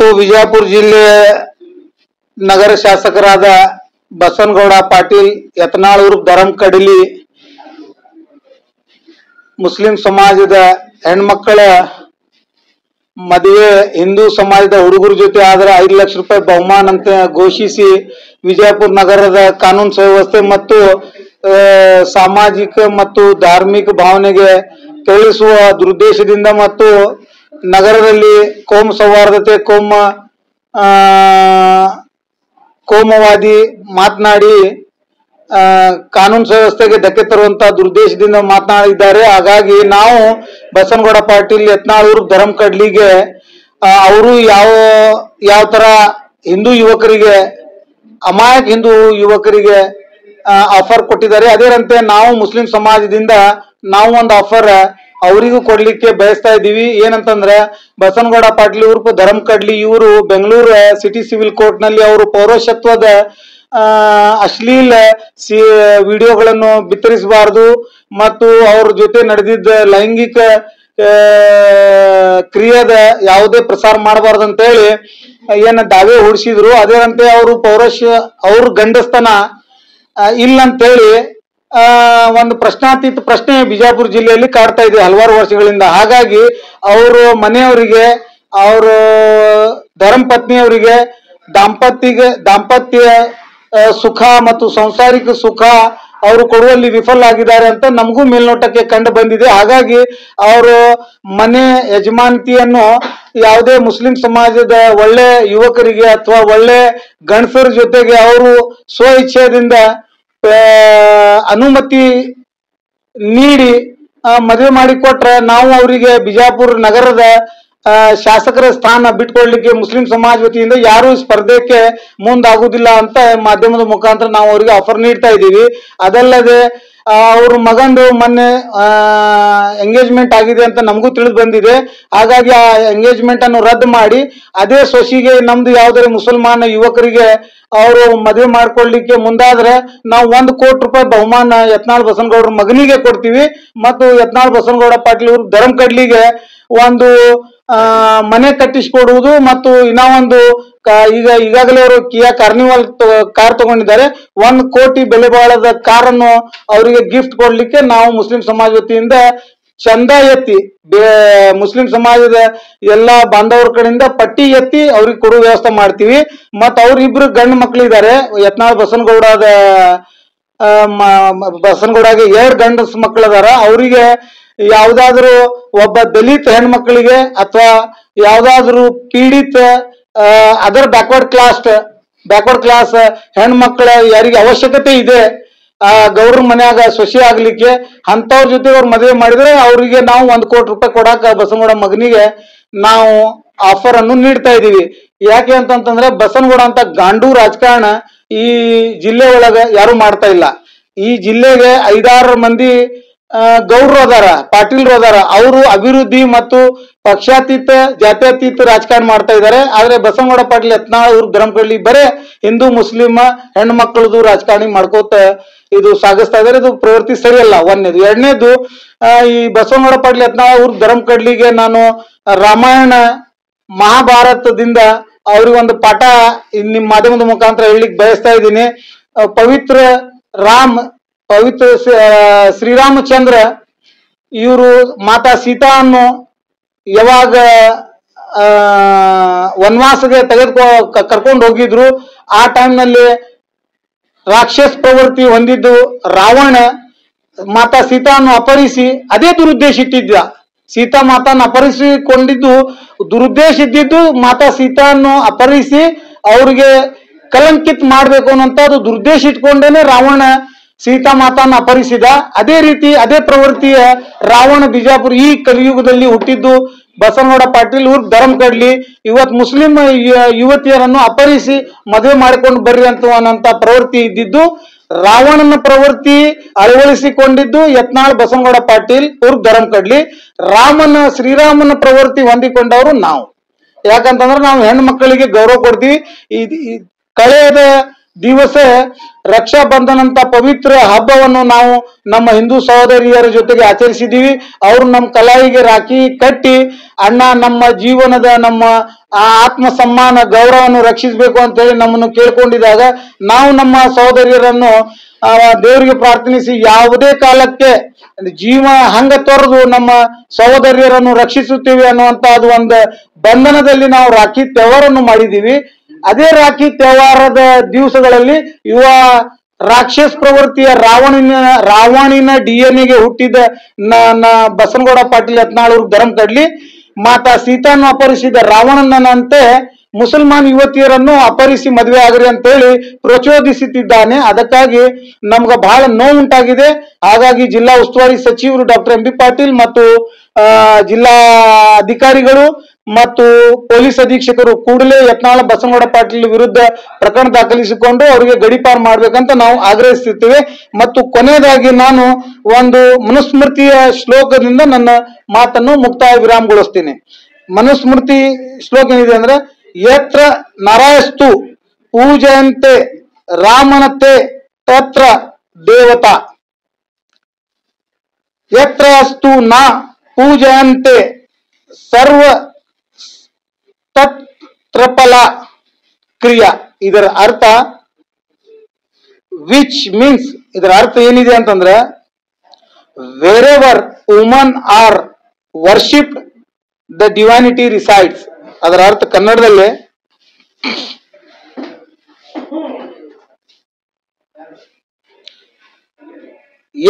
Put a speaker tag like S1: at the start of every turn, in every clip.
S1: ಇವತ್ತು ವಿಜಯಪುರ ಜಿಲ್ಲೆ ನಗರ ಶಾಸಕರಾದ ಬಸನಗೌಡ ಪಾಟೀಲ್ ಯತ್ನಾಳ್ ಉರ್ಫ್ ಧರಮ್ ಕಡಲಿ ಮುಸ್ಲಿಂ ಸಮಾಜದ ಹೆಣ್ಮಕ್ಕಳ ಮದುವೆ ಹಿಂದೂ ಸಮಾಜದ ಹುಡುಗರ ಜೊತೆ ಆದ್ರೆ 5 ಲಕ್ಷ ರೂಪಾಯಿ ಬಹುಮಾನ ಅಂತ ಘೋಷಿಸಿ ವಿಜಯಪುರ ನಗರದ ಕಾನೂನು ಸುವ್ಯವಸ್ಥೆ ಮತ್ತು ಸಾಮಾಜಿಕ ಮತ್ತು ಧಾರ್ಮಿಕ ಭಾವನೆಗೆ ತಿಳಿಸುವ ದುರುದ್ದೇಶದಿಂದ ಮತ್ತು ನಗರದಲ್ಲಿ ಕೋಮು ಸೌಹಾರ್ದತೆ ಕೋಮುವಾದಿ ಮಾತನಾಡಿ ಕಾನೂನು ಸುವ್ಯವಸ್ಥೆಗೆ ಧಕ್ಕೆ ತರುವಂತಹ ದುರುದ್ದೇಶದಿಂದ ಮಾತನಾಡಿದ್ದಾರೆ. ಹಾಗಾಗಿ ನಾವು ಬಸನಗೌಡ ಪಾಟೀಲ್ ಯತ್ನಾಳ್ ಉರ್ಫ್ ಧರಮ್ ಕಡ್ಲಿಗೆ ಅವರು ಯಾವ ತರ ಹಿಂದೂ ಯುವಕರಿಗೆ ಅಮಾಯಕ ಹಿಂದೂ ಯುವಕರಿಗೆ ಆಫರ್ ಕೊಟ್ಟಿದ್ದಾರೆ, ಅದೇರಂತೆ ನಾವು ಮುಸ್ಲಿಂ ಸಮಾಜದಿಂದ ನಾವು ಒಂದು ಆಫರ್ ಅವರಿಗೂ ಕೊಡ್ಲಿಕ್ಕೆ ಬಯಸ್ತಾ ಇದ್ದೀವಿ. ಏನಂತಂದ್ರೆ ಬಸನಗೌಡ ಪಾಟೀಲ್ ಉರ್ಫ್ ಧರಮ್ ಕಡ್ಲಿ ಇವರು ಬೆಂಗಳೂರು ಸಿಟಿ ಸಿವಿಲ್ ಕೋರ್ಟ್ ನಲ್ಲಿ ಅವರು ಪೌರಶತ್ವದ ಅಶ್ಲೀಲ ವಿಡಿಯೋಗಳನ್ನು ಬಿತ್ತರಿಸಬಾರದು ಮತ್ತು ಅವ್ರ ಜೊತೆ ನಡೆದಿದ್ದ ಲೈಂಗಿಕ ಕ್ರಿಯೆದ ಯಾವುದೇ ಪ್ರಸಾರ ಮಾಡಬಾರ್ದು ಅಂತ ಹೇಳಿ ಏನ ದಾವೆ ಹೂಡಿಸಿದ್ರು. ಅದೇನಂತೆ ಅವರು ಅವ್ರ ಗಂಡಸ್ತನ ಇಲ್ಲ ಅಂತೇಳಿ ಒಂದು ಪ್ರಶ್ನಾತೀತ ಪ್ರಶ್ನೆ ಬಿಜಾಪುರ ಜಿಲ್ಲೆಯಲ್ಲಿ ಕಾಡ್ತಾ ಇದೆ ಹಲವಾರು ವರ್ಷಗಳಿಂದ. ಹಾಗಾಗಿ ಅವರು ಮನೆಯವರಿಗೆ ಅವ್ರ ಧರ್ಮ ಪತ್ನಿಯವರಿಗೆ ದಾಂಪತ್ಯ ಸುಖ ಮತ್ತು ಸಂಸಾರಿಕ ಸುಖ ಅವರು ಕೊಡುವಲ್ಲಿ ವಿಫಲ ಆಗಿದ್ದಾರೆ ಅಂತ ನಮಗೂ ಮೇಲ್ನೋಟಕ್ಕೆ ಕಂಡು ಬಂದಿದೆ. ಹಾಗಾಗಿ ಅವರು ಮನೆ ಯಜಮಾನತಿಯನ್ನು ಯಾವುದೇ ಮುಸ್ಲಿಂ ಸಮಾಜದ ಒಳ್ಳೆ ಯುವಕರಿಗೆ ಅಥವಾ ಒಳ್ಳೆ ಗಂಡಸರ ಜೊತೆಗೆ ಅವರು ಸ್ವ ಇಚ್ಛೆಯಿಂದ ಅನುಮತಿ ನೀಡಿ ಮದುವೆ ಮಾಡಿಕೊಟ್ರೆ ನಾವು ಅವರಿಗೆ ಬಿಜಾಪುರ ನಗರದ ಶಾಸಕರ ಸ್ಥಾನ ಬಿಟ್ಕೊಡ್ಲಿಕ್ಕೆ ಮುಸ್ಲಿಂ ಸಮಾಜ ವತಿಯಿಂದ ಯಾರು ಸ್ಪರ್ಧೆಗೆ ಮುಂದಾಗುದಿಲ್ಲ ಅಂತ ಮಾಧ್ಯಮದ ಮುಖಾಂತರ ನಾವು ಅವರಿಗೆ ಆಫರ್ ನೀಡ್ತಾ ಇದ್ದೀವಿ. ಅದಲ್ಲದೆ ಅವ್ರ ಮಗಂದು ಮೊನ್ನೆ ಎಂಗೇಜ್ಮೆಂಟ್ ಆಗಿದೆ ಅಂತ ನಮಗೂ ತಿಳಿದು ಬಂದಿದೆ. ಹಾಗಾಗಿ ಆ ಎಂಗೇಜ್ಮೆಂಟ್ ಅನ್ನು ರದ್ದು ಮಾಡಿ ಅದೇ ಸೊಸಿಗೆ ನಮ್ದು ಯಾವ್ದಾದ್ರು ಮುಸಲ್ಮಾನ ಯುವಕರಿಗೆ ಅವರು ಮದುವೆ ಮಾಡ್ಕೊಳ್ಲಿಕ್ಕೆ ಮುಂದಾದ್ರೆ ನಾವು 1 ಕೋಟಿ ರೂಪಾಯಿ ಬಹುಮಾನ ಯತ್ನಾಳ್ ಬಸನಗೌಡ್ರ ಮಗನಿಗೆ ಕೊಡ್ತೀವಿ ಮತ್ತು ಯತ್ನಾಳ್ ಬಸನಗೌಡ ಪಾಟೀಲ್ ಅವರು ಧರಮ್ ಕಡ್ಲಿಗೆ ಒಂದು ಮನೆ ಕಟ್ಟಿಸಿಕೊಡುವುದು ಮತ್ತು ಇನ್ನ ಒಂದು ಈಗಾಗಲೇ ಅವರು ಕಿಯಾ ಕಾರ್ನಿವಾಲ್ ಕಾರ್ ತಗೊಂಡಿದ್ದಾರೆ. 1 ಕೋಟಿ ಬೆಲೆ ಬಾಳದ ಕಾರನ್ನು ಅವರಿಗೆ ಗಿಫ್ಟ್ ಕೊಡ್ಲಿಕ್ಕೆ ನಾವು ಮುಸ್ಲಿಂ ಸಮಾಜ ವತಿಯಿಂದ ಚಂದ ಎತ್ತಿ ಮುಸ್ಲಿಂ ಸಮಾಜದ ಎಲ್ಲಾ ಬಾಂಧವರ ಕಡೆಯಿಂದ ಪಟ್ಟಿ ಎತ್ತಿ ಅವ್ರಿಗೆ ಕೊಡುವ ವ್ಯವಸ್ಥೆ ಮಾಡ್ತೀವಿ. ಮತ್ತ ಅವ್ರಿಬ್ರು ಗಂಡು ಮಕ್ಕಳಿದ್ದಾರೆ. ಯತ್ನಾಳ್ ಬಸನಗೌಡಗೆ 2 ಗಂಡಸ ಮಕ್ಕಳದಾರ. ಅವರಿಗೆ ಯಾವ್ದಾದ್ರು ಒಬ್ಬ ದಲಿತ ಹೆಣ್ಮಕ್ಳಿಗೆ ಅಥವಾ ಯಾವ್ದಾದ್ರು ಪೀಡಿತ ಅದರ್ ಬ್ಯಾಕ್ವರ್ಡ್ ಕ್ಲಾಸ್ ಹೆಣ್ಮಕ್ಳ ಯಾರಿಗೆ ಅವಶ್ಯಕತೆ ಇದೆ ಗೌಡ್ರ ಮನ್ಯಾಗ ಸೊಸೆ ಆಗ್ಲಿಕ್ಕೆ ಅಂತವ್ರ ಜೊತೆ ಅವ್ರು ಮದುವೆ ಮಾಡಿದ್ರೆ ಅವರಿಗೆ ನಾವು 1 ಕೋಟಿ ರೂಪಾಯಿ ಕೊಡಾಕ ಬಸನಗೌಡ ಮಗನಿಗೆ ನಾವು ಆಫರ್ ಅನ್ನು ನೀಡ್ತಾ ಇದೀವಿ. ಯಾಕೆ ಅಂತಂತಂದ್ರೆ ಬಸನಗೌಡ ಅಂತ ಗಾಂಡು ರಾಜಕಾರಣ ಈ ಜಿಲ್ಲೆ ಒಳಗ ಯಾರು ಮಾಡ್ತಾ ಇಲ್ಲ. ಈ ಜಿಲ್ಲೆಗೆ 5-6 ಮಂದಿ ಗೌಡ್ರು ಅದಾರ, ಪಾಟೀಲ್ರು ಅದಾರ. ಅವರು ಅಭಿವೃದ್ಧಿ ಮತ್ತು ಪಕ್ಷಾತೀತ ಜಾತ್ಯತೀತ ರಾಜಕಾರಣ ಮಾಡ್ತಾ ಇದ್ದಾರೆ. ಆದ್ರೆ ಬಸನಗೌಡ ಪಾಟೀಲ್ ಯತ್ನಾಳ್ ಅವ್ರ ಧರಮ್ ಕಡ್ಲಿ ಬರೇ ಹಿಂದೂ ಮುಸ್ಲಿಂ ಹೆಣ್ಣು ಮಕ್ಕಳದು ರಾಜಕಾರಣಿ ಮಾಡ್ಕೋತ ಇದು ಸಾಗಿಸ್ತಾ ಇದಾರೆ. ಇದು ಪ್ರವೃತ್ತಿ ಸರಿಯಲ್ಲ. 1ನೇದು. 2ನೇದು, ಈ ಬಸನಗೌಡ ಪಾಟೀಲ್ ಯತ್ನಾಳ್ ಅವ್ರ ಧರಮ್ ಕಡ್ಲಿಗೆ ನಾನು ರಾಮಾಯಣ ಮಹಾಭಾರತದಿಂದ ಅವ್ರಿಗೊಂದು ಪಾಠ ನಿಮ್ ಮಾಧ್ಯಮದ ಮುಖಾಂತರ ಹೇಳಲಿಕ್ಕೆ ಬಯಸ್ತಾ ಇದ್ದೀನಿ. ಪವಿತ್ರ ಶ್ರೀರಾಮಚಂದ್ರ ಇವರು ಮಾತಾ ಸೀತಾವನ್ನು ಯಾವಾಗ ವನವಾಸಗೆ ಕರ್ಕೊಂಡು ಹೋಗಿದ್ರು ಆ ಟೈಮ್ನಲ್ಲಿ ರಾಕ್ಷಸ ಪ್ರವೃತ್ತಿ ಹೊಂದಿದ್ದು ರಾವಣ ಮಾತಾ ಸೀತಾವನ್ನು ಅಪಹರಿಸಿ ಅದೇ ದುರುದ್ದೇಶ ಇಟ್ಟಿದ್ದ. ಸೀತಾ ಮಾತಾನ ಅಪಹರಿಸಿಕೊಂಡಿದ್ದು ದುರುದ್ದೇಶ ಇದ್ದಿದ್ದು ಮಾತಾ ಸೀತಾನ್ನು ಅಪಹರಿಸಿ ಅವ್ರಿಗೆ ಕಲಂಕಿತ್ ಮಾಡ್ಬೇಕು ಅನ್ನೋಂಥದ್ದು ದುರುದ್ದೇಶ ಇಟ್ಕೊಂಡೇನೆ ರಾವಣ ಸೀತಾ ಮಾತಾನ ಅಪಹರಿಸಿದ. ಅದೇ ರೀತಿ ಅದೇ ಪ್ರವೃತ್ತಿಯ ರಾವಣ ಬಿಜಾಪುರ ಈ ಕಲಿಯುಗದಲ್ಲಿ ಹುಟ್ಟಿದ್ದು ಬಸನಗೌಡ ಪಾಟೀಲ್ ಉರ್ಫ್ ಧರಮ್ ಕಡ್ಲಿ ಇವತ್ತು ಮುಸ್ಲಿಂ ಯುವತಿಯರನ್ನು ಅಪಹರಿಸಿ ಮದುವೆ ಮಾಡಿಕೊಂಡು ಬರ್ರಿ ಅನ್ನುವಂತ ಪ್ರವೃತ್ತಿ ಇದ್ದಿದ್ದು ರಾವಣನ ಪ್ರವೃತ್ತಿ ಅಳವಡಿಸಿಕೊಂಡಿದ್ದು ಯತ್ನಾಳ್ ಬಸನಗೌಡ ಪಾಟೀಲ್ ಉರ್ಫ್ ಧರಮ್ ಕಡ್ಲಿ. ಶ್ರೀರಾಮನ ಪ್ರವೃತ್ತಿ ಹೊಂದಿಕೊಂಡವರು ನಾವು. ಯಾಕಂತಂದ್ರೆ ನಾವು ಹೆಣ್ಣು ಮಕ್ಕಳಿಗೆ ಗೌರವ ಕೊಡ್ತೀವಿ. ಕಳೆದ ದಿವಸ ರಕ್ಷಾ ಬಂಧನ ಅಂತ ಪವಿತ್ರ ಹಬ್ಬವನ್ನು ನಾವು ನಮ್ಮ ಹಿಂದೂ ಸಹೋದರಿಯರ ಜೊತೆಗೆ ಆಚರಿಸಿದ್ದೀವಿ. ಅವರು ನಮ್ಮ ಕಲಾಯಿಗೆ ರಾಖಿ ಕಟ್ಟಿ ಅಣ್ಣ ನಮ್ಮ ಜೀವನದ ನಮ್ಮ ಆತ್ಮ ಸಮ್ಮಾನ ಗೌರವವನ್ನು ರಕ್ಷಿಸಬೇಕು ಅಂತ ಹೇಳಿ ನಮ್ಮನ್ನು ಕೇಳ್ಕೊಂಡಿದ್ದಾಗ ನಾವು ನಮ್ಮ ಸಹೋದರಿಯರನ್ನು ದೇವರಿಗೆ ಪ್ರಾರ್ಥನಿಸಿ ಯಾವುದೇ ಕಾಲಕ್ಕೆ ಜೀವ ಹಂಗ ತೊರೆದು ನಮ್ಮ ಸಹೋದರಿಯರನ್ನು ರಕ್ಷಿಸುತ್ತೇವೆ ಅನ್ನುವಂತ ಒಂದು ಬಂಧನದಲ್ಲಿ ನಾವು ರಾಖಿ ತ್ಯವರನ್ನು ಮಾಡಿದ್ದೀವಿ. ಅದೇ ರಾಖಿ ತ್ಯವರದ ದಿವಸಗಳಲ್ಲಿ ಯುವ ರಾಕ್ಷಸ ಪ್ರವೃತ್ತಿಯ ರಾವಣಿನ DNA ಹುಟ್ಟಿದ ಬಸನಗೌಡ ಪಾಟೀಲ್ ಯತ್ನಾಳ್ ಧರ್ಮ ಕಡ್ಲಿ ಮಾತಾ ಸೀತಾನ್ನು ಅಪಹರಿಸಿದ ರಾವಣನಂತೆ ಮುಸಲ್ಮಾನ್ ಯುವತಿಯರನ್ನು ಅಪಹರಿಸಿ ಮದುವೆ ಆಗ್ರಿ ಅಂತ ಹೇಳಿ ಪ್ರಚೋದಿಸುತ್ತಿದ್ದಾನೆ. ಅದಕ್ಕಾಗಿ ನಮ್ಗೆ ಬಹಳ ನೋವುಂಟಾಗಿದೆ. ಹಾಗಾಗಿ ಜಿಲ್ಲಾ ಉಸ್ತುವಾರಿ ಸಚಿವರು ಡಾಕ್ಟರ್ MB ಪಾಟೀಲ್ ಮತ್ತು ಜಿಲ್ಲಾ ಅಧಿಕಾರಿಗಳು ಮತ್ತು ಪೊಲೀಸ್ ಅಧೀಕ್ಷಕರು ಕೂಡಲೇ ಯತ್ನಾಳ ಬಸನಗೌಡ ಪಾಟೀಲ್ ವಿರುದ್ಧ ಪ್ರಕರಣ ದಾಖಲಿಸಿಕೊಂಡು ಅವರಿಗೆ ಗಡೀಪಾರು ಮಾಡ್ಬೇಕಂತ ನಾವು ಆಗ್ರಹಿಸುತ್ತೇವೆ. ಮತ್ತು ಕೊನೆಯದಾಗಿ ನಾನು ಒಂದು ಮನುಸ್ಮೃತಿಯ ಶ್ಲೋಕದಿಂದ ನನ್ನ ಮಾತನ್ನು ಮುಕ್ತಾಯ ವಿರಾಮಗೊಳಿಸ್ತೇನೆ. ಮನುಸ್ಮೃತಿ ಶ್ಲೋಕ ಏನಿದೆ ಅಂದ್ರೆ, ಯತ್ರ ನರಸ್ತು ಪೂಜಯಂತೆ ರಾಮನತೆ ತತ್ರ ದೇವತಾ, ಯತ್ರ ಅಸ್ತು ನ ಪೂಜಯಂತೆ ಸರ್ವ ತತ್ರಫಲ ಕ್ರಿಯಾ. ಇದರ ಅರ್ಥ ವಿಚ್ ಮೀನ್ಸ್, ಇದರ ಅರ್ಥ ಏನಿದೆ ಅಂತಂದ್ರೆ, wherever woman are worshipped the divinity resides. ಅದರ ಅರ್ಥ ಕನ್ನಡದಲ್ಲಿ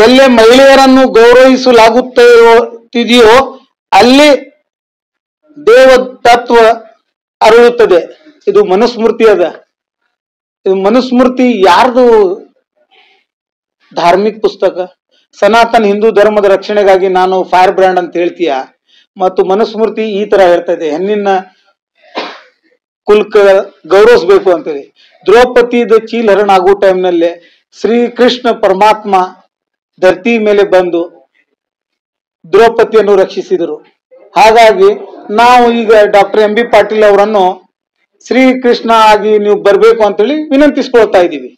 S1: ಎಲ್ಲೇ ಮಹಿಳೆಯರನ್ನು ಗೌರವಿಸಲಾಗುತ್ತಿದೆಯೋ ಅಲ್ಲಿ ದೇವ ತತ್ವ ಅರಳುತ್ತದೆ. ಇದು ಮನುಸ್ಮೃತಿ ಅದ. ಇದು ಮನುಸ್ಮೃತಿ ಯಾರ್ದು ಧಾರ್ಮಿಕ ಪುಸ್ತಕ? ಸನಾತನ ಹಿಂದೂ ಧರ್ಮದ ರಕ್ಷಣೆಗಾಗಿ ನಾನು ಫೈರ್ ಬ್ರ್ಯಾಂಡ್ ಅಂತ ಹೇಳ್ತೀಯ. ಮತ್ತು ಮನುಸ್ಮೃತಿ ಈ ತರ ಹೇಳ್ತಾ ಇದೆ, ಹೆಣ್ಣಿನ ಕುಲ್ಕ ಗೌರವಿಸಬೇಕು ಅಂತೇಳಿ. ದ್ರೌಪದಿದ ಚೀಲಹರಣ ಆಗೋ ಟೈಮ್ನಲ್ಲಿ ಶ್ರೀಕೃಷ್ಣ ಪರಮಾತ್ಮ ಧರ್ತಿ ಮೇಲೆ ಬಂದು ದ್ರೌಪದಿಯನ್ನು ರಕ್ಷಿಸಿದರು. ಹಾಗಾಗಿ ನಾವು ಈಗ ಡಾಕ್ಟರ್ MB ಪಾಟೀಲ್ ಅವರನ್ನು ಶ್ರೀಕೃಷ್ಣ ಆಗಿ ನೀವು ಬರಬೇಕು ಅಂತೇಳಿ ವಿನಂತಿಸ್ಕೊಳ್ತಾ ಇದ್ದೀವಿ.